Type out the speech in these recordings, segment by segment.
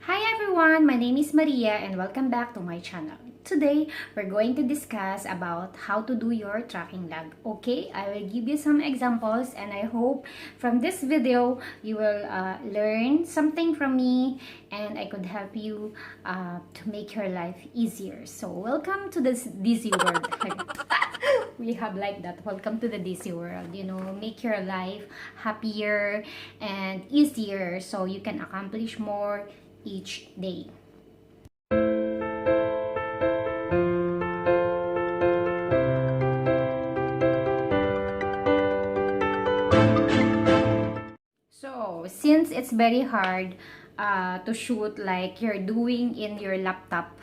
Hi everyone, my name is Maria and welcome back to my channel. Today, we're going to discuss about how to do your tracking log. Okay, I will give you some examples and I hope from this video you will learn something from me and I could help you to make your life easier. So, welcome to this Dizzy world. We have like that. Welcome to the Dizzy world. Make your life happier and easier so you can accomplish more each day. So, since it's very hard to shoot like you're doing in your laptop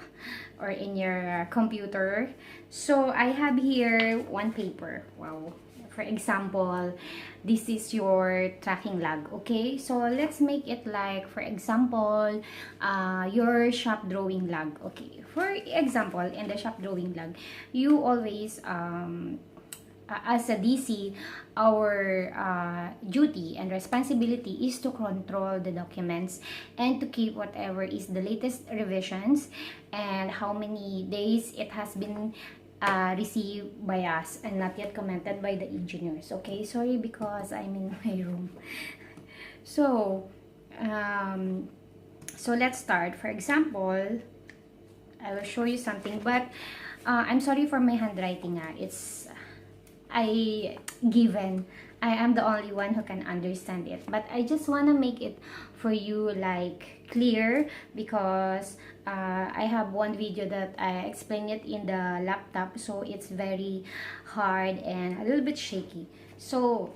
or in your computer, so I have here one paper. Wow. For example, this is your tracking log. Okay, so let's make it like, for example, your shop drawing log. Okay, for example, in the shop drawing log, you always as a DC, our duty and responsibility is to control the documents and to keep whatever is the latest revisions and how many days it has been received by us and not yet commented by the engineers. Okay, sorry because I'm in my room. So, so let's start. For example, I will show you something, but I'm sorry for my handwriting. It's given I am the only one who can understand it, but I just want to make it for you like clear because I have one video that I explain it in the laptop, so it's very hard and a little bit shaky. So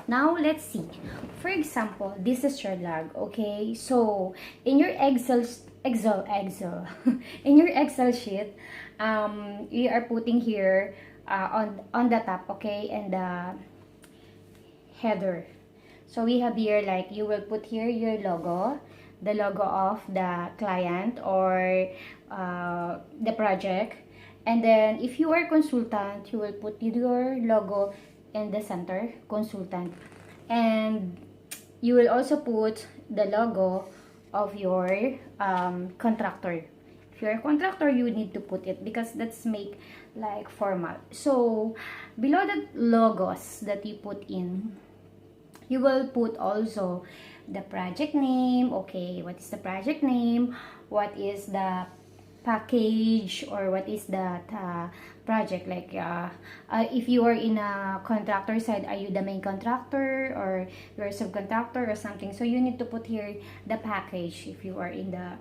now let's see. For example, this is your log. Okay, so in your Excel in your Excel sheet, you are putting here on the top, okay, and the header. So we have here like you will put here your logo, the logo of the client or the project, and then if you are consultant, you will put your logo in the center, consultant, and you will also put the logo of your contractor. If you're a contractor, you need to put it because that's make like formal. So below the logos that you put in, you will put also the project name. Okay, what is the project name? What is the package or what is that project, like if you are in a contractor side, are you the main contractor or you're a subcontractor or something? So you need to put here the package if you are in the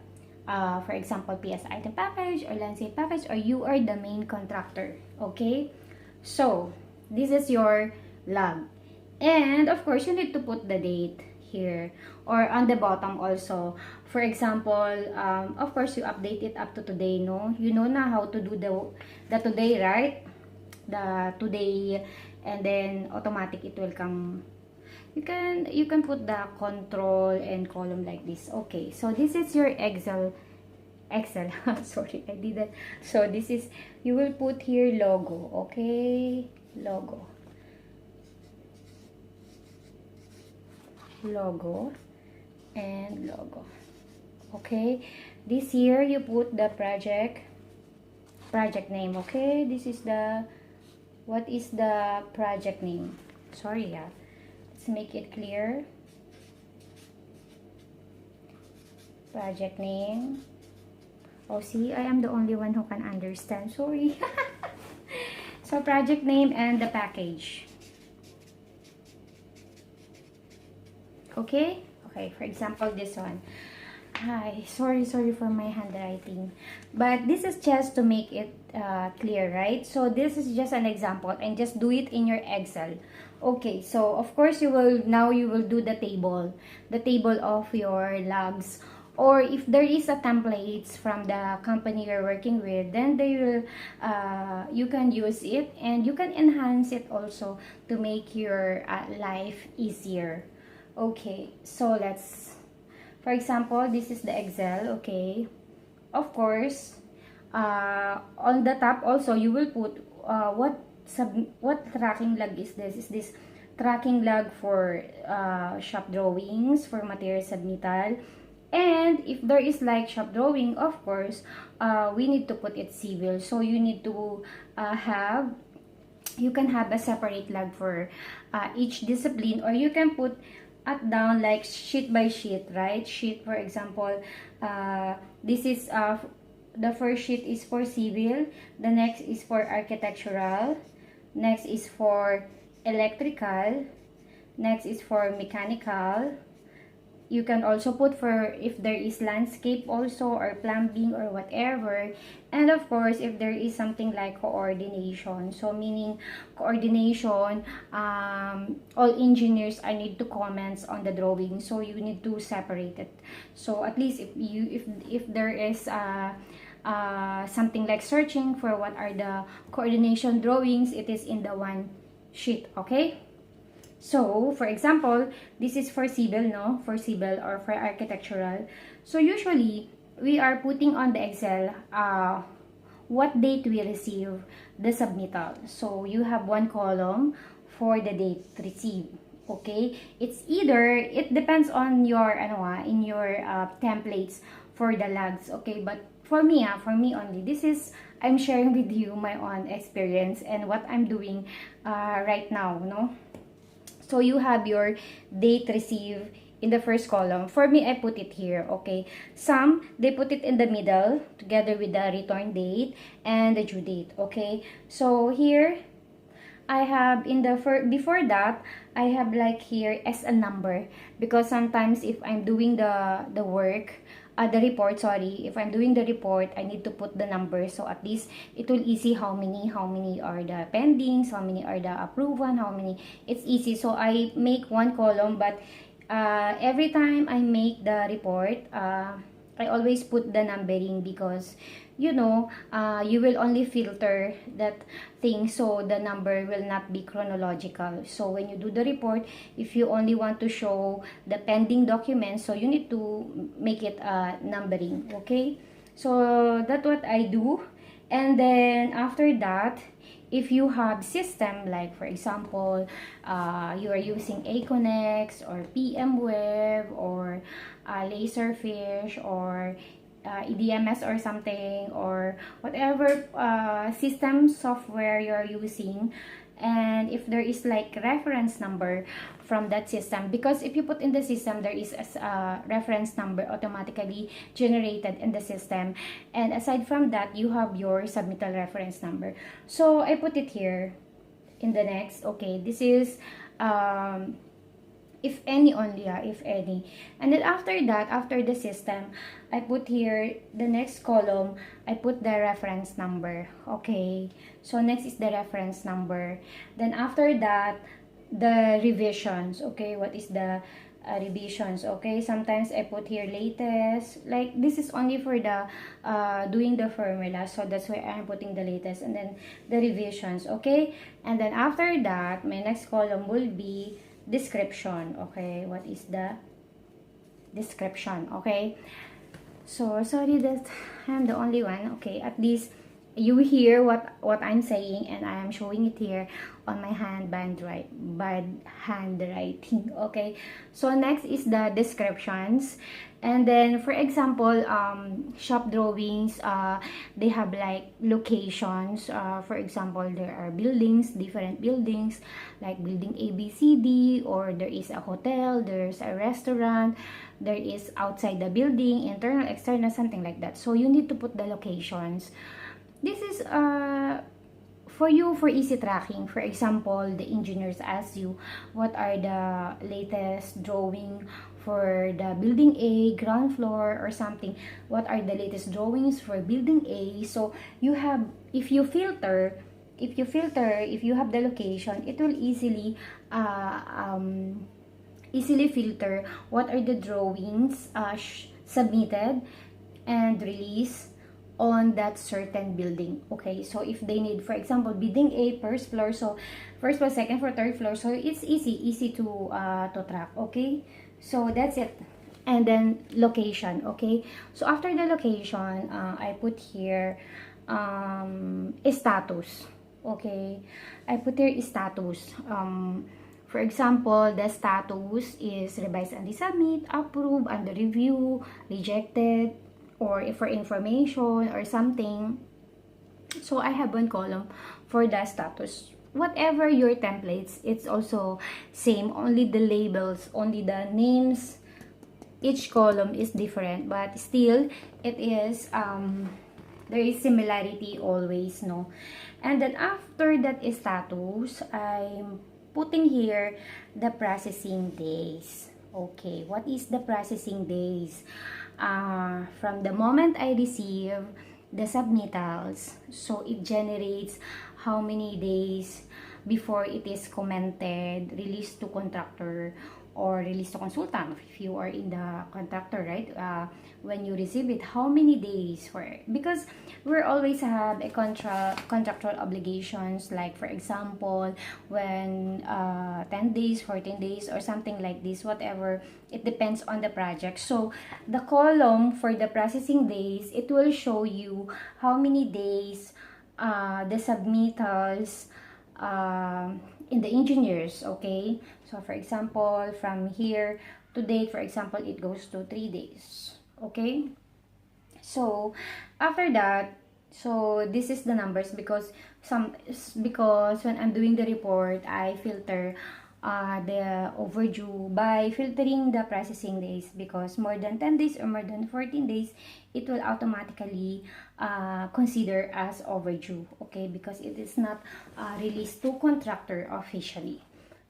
for example, PS item package or landscape package, or you are the main contractor. Okay, so this is your log, and of course you need to put the date here or on the bottom also. For example, of course you update it up to today. No, you know na how to do the today, right? The today, and then automatic it will come. You can put the control and column like this. Okay, so this is your Excel. Sorry, I did that. So this is, you will put here logo. Okay, logo and logo. Okay, this here you put the project name. Okay, this is the, what is the project name? Sorry, yeah, let's make it clear. Project name. Oh, see, I am the only one who can understand. Sorry. So project name and the package. Okay, for example, this one. Hi, sorry for my handwriting, but this is just to make it clear, right? So this is just an example and just do it in your Excel. Okay, so of course you will do the table of your logs, or if there is a templates from the company you're working with, then they will you can use it and you can enhance it also to make your life easier. Okay, so let's, for example, this is the Excel. Okay, of course on the top also you will put what tracking log is this. Is this tracking log for shop drawings, for material submittal, And if there is like shop drawing, of course, we need to put it civil. So you need to you can have a separate log for each discipline, or you can put at down like sheet by sheet, right? Sheet, for example, this is the first sheet is for civil, the next is for architectural, next is for electrical, next is for mechanical. You can also put for if there is landscape also, or plumbing, or whatever. And of course, if there is something like coordination, so meaning coordination, all engineers, I need to comment on the drawing, so you need to separate it. So at least if there is something like searching for what are the coordination drawings, it is in the one sheet. Okay, so for example, this is for civil, no, for civil or for architectural. So usually we are putting on the Excel what date we receive the submittal. So you have one column for the date received. Okay, it's either, it depends on your in your templates for the logs. Okay, but for me only, this is, I'm sharing with you my own experience and what I'm doing right now, no. So you have your date received in the first column. For me, I put it here, okay. Some, they put it in the middle together with the return date and the due date, okay. So here I have in the before that, I have like here as a number, because sometimes if I'm doing the work, the report, sorry, if I'm doing the report, I need to put the number, so at least it will easy how many are the pendings, how many are the approval, how many, it's easy. So I make one column, but every time I make the report, I always put the numbering, because you know, you will only filter that thing, so the number will not be chronological. So when you do the report, if you only want to show the pending documents, so you need to make it numbering, okay. So that's what I do. And then after that, if you have system, like for example, you are using Aconex or PM Web or Laserfish or EDMS or something, or whatever system software you're using, and if there is like reference number from that system, because if you put in the system, there is a reference number automatically generated in the system, and aside from that, you have your submittal reference number. So I put it here in the next, okay, this is if any only, if any. And then after that, after the system, I put here the next column, I put the reference number, okay. So next is the reference number. Then after that, the revisions, okay. What is the revisions, okay. Sometimes I put here latest, like this is only for the doing the formula, so that's why I'm putting the latest. And then the revisions, okay. And then after that, my next column will be description, okay. What is the description, okay. So sorry that I'm the only one, okay. At least you hear what I'm saying, and I am showing it here on my handwriting, okay. So next is the descriptions. And then for example, shop drawings, they have like locations. For example, there are buildings, different buildings, like building ABCD, or there is a hotel, there's a restaurant, there is outside the building, internal, external, something like that. So you need to put the locations. This is for you, for easy tracking. For example, the engineers ask you what are the latest drawing for the building A, ground floor or something. What are the latest drawings for building A? So you have, if you filter, if you have the location, it will easily filter what are the drawings submitted and released on that certain building, okay. So if they need, for example, building A, first floor, so first floor, second floor, third floor, so it's easy to track, okay. So that's it. And then location, okay. So after the location, I put here status, okay. I put here status. For example, the status is revised and resubmit, approved, under review, rejected, or for information or something. So I have one column for the status. Whatever your templates, it's also same, only the labels, only the names, each column is different, but still it is there is similarity always, no? And then after that is status, I'm putting here the processing days. Okay, what is the processing days? From the moment I receive the submittals, so it generates how many days before it is commented, released to contractor, or released to consultant if you are in the contractor, right? When you receive it, how many days for it? Because we always have a contractual obligations, like for example, when 10 days, 14 days, or something like this, whatever, it depends on the project. So the column for the processing days, it will show you how many days the submittals in the engineers. Okay, so for example, from here to date, for example, it goes to 3 days. Okay, so after that, so this is the numbers, because when I'm doing the report, I filter the overdue by filtering the processing days, because more than 10 days or more than 14 days, it will automatically consider as overdue. Okay, because it is not released to contractor officially.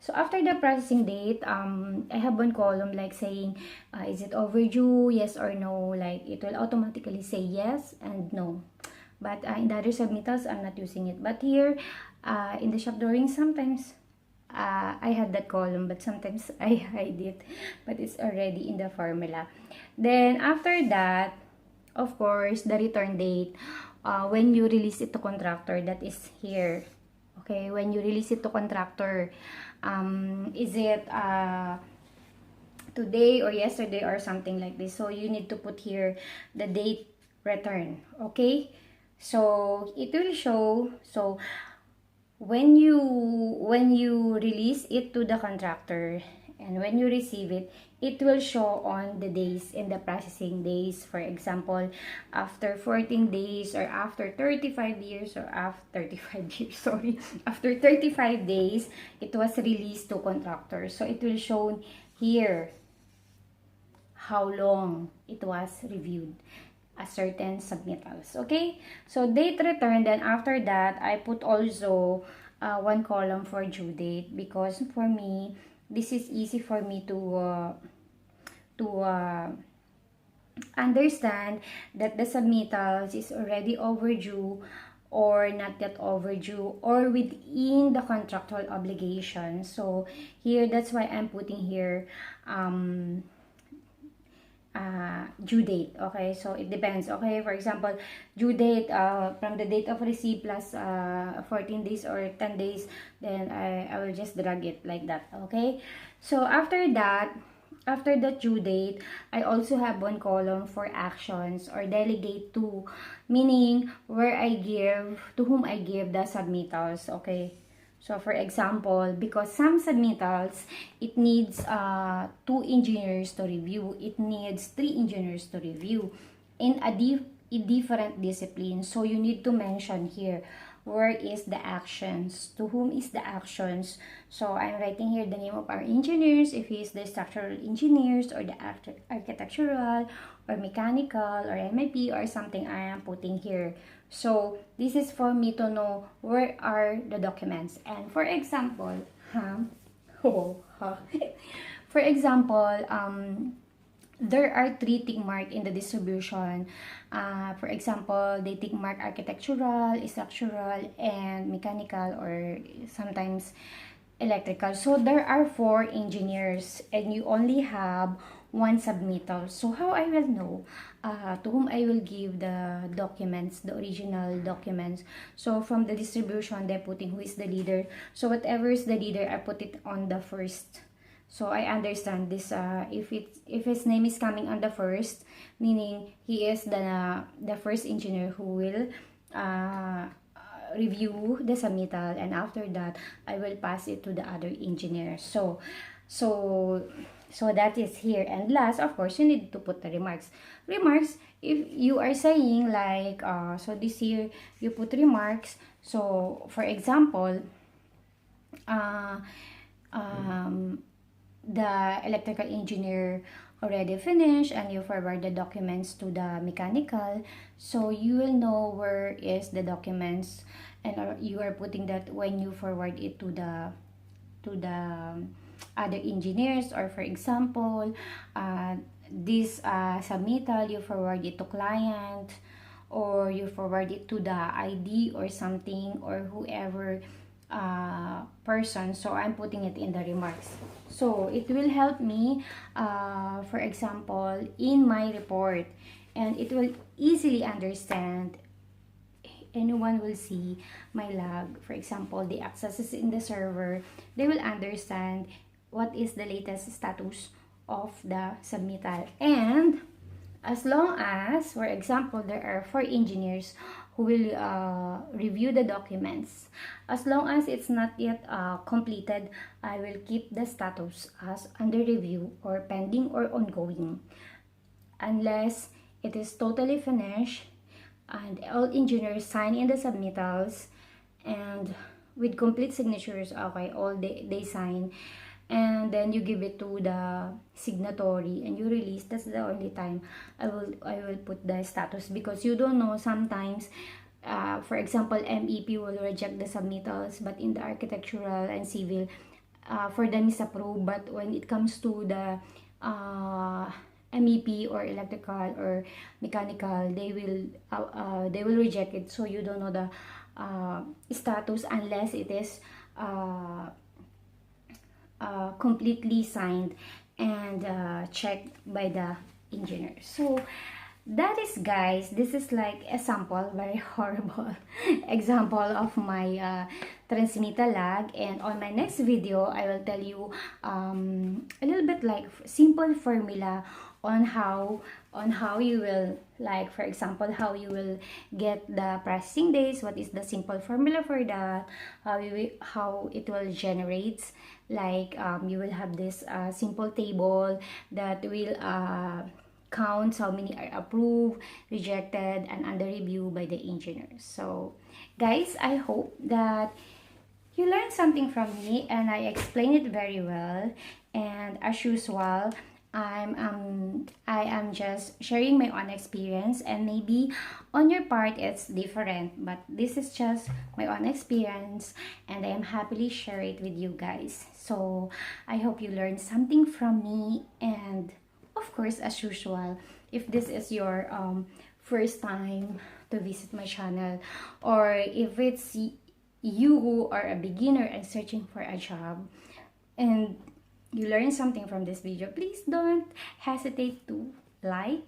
So after the processing date, I have one column like saying, is it overdue, yes or no? Like it will automatically say yes and no. But in the other submittals, I'm not using it. But here, in the shop drawing, sometimes I had that column, but sometimes I hide it. But it's already in the formula. Then after that, of course, the return date. When you release it to contractor, that is here. Okay, when you release it to contractor, is it today or yesterday or something like this? So you need to put here the date return. Okay, so it will show. So when you release it to the contractor and when you receive it, it will show on the days in the processing days. For example, after 14 days, or after 35 years, or after 35 years, sorry, after 35 days, it was released to contractor. So it will show here how long it was reviewed, a certain submittals. Okay, so date return. Then after that, I put also one column for due date, because for me, this is easy for me to understand that the submittals is already overdue or not yet overdue or within the contractual obligation. So here, that's why I'm putting here due date. Okay, so it depends. Okay, for example, due date from the date of receipt plus 14 days or 10 days, then I will just drag it like that. Okay, so after that, after the due date, I also have one column for actions or delegate to, meaning where I give, to whom I give the submittals. Okay, so for example, because some submittals, it needs 2 engineers to review, it needs 3 engineers to review in a different discipline. So you need to mention here, where is the actions, to whom is the actions. So I'm writing here the name of our engineers, if he is the structural engineers or the architectural or mechanical or MIP or something, I am putting here. So this is for me to know where are the documents. And for example, for example, there are 3 tick mark in the distribution. For example, they tick mark architectural, structural, and mechanical, or sometimes electrical. So there are 4 engineers and you only have 1 submittal. So how I will know to whom I will give the documents, the original documents? So from the distribution, they're putting who is the leader. So whatever is the leader, I put it on the first. So I understand this, if his name is coming on the first, meaning he is the first engineer who will review the submittal, and after that I will pass it to the other engineers. So so that is here. And last, of course, you need to put the remarks. If you are saying like so this here you put remarks. So for example, uh, um, the electrical engineer already finished and you forward the documents to the mechanical, so you will know where is the documents, and you are putting that when you forward it to the other engineers. Or for example, this submittal, you forward it to client, or you forward it to the ID or something, or whoever person. So I'm putting it in the remarks, so it will help me, for example, in my report, and it will easily understand. Anyone will see my log, for example, the accesses in the server, they will understand what is the latest status of the submittal. And as long as, for example, there are 4 engineers who will review the documents, as long as it's not yet completed, I will keep the status as under review or pending or ongoing. Unless it is totally finished and all engineers sign in the submittals and with complete signatures, okay, all they sign, and then you give it to the signatory and you release, that's the only time I will put the status. Because you don't know, sometimes for example, MEP will reject the submittals, but in the architectural and civil, for them is approved, but when it comes to the MEP or electrical or mechanical, they will reject it. So you don't know the status unless it is completely signed and checked by the engineer. So that is, guys, this is like a sample, very horrible example of my transmittal lag. And on my next video I will tell you a little bit like simple formula on how you will, like for example, how you will get the processing days, what is the simple formula for that, how it will generate, like you will have this simple table that will counts how many are approved, rejected, and under review by the engineers. So guys, I hope that you learned something from me and I explained it very well. And as usual, I am just sharing my own experience, and maybe on your part it's different, but this is just my own experience and I am happily share it with you guys. So I hope you learned something from me. And of course, as usual, if this is your first time to visit my channel, or if it's you who are a beginner and searching for a job and you learn something from this video, please don't hesitate to like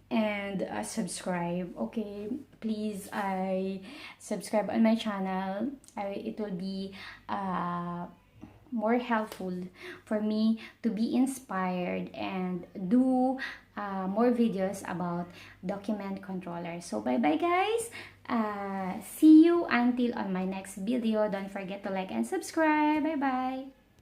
and subscribe. Okay, please, I subscribe on my channel. It will be more helpful for me to be inspired and do more videos about document controller. So bye bye, guys. See you until on my next video. Don't forget to like and subscribe. Bye bye.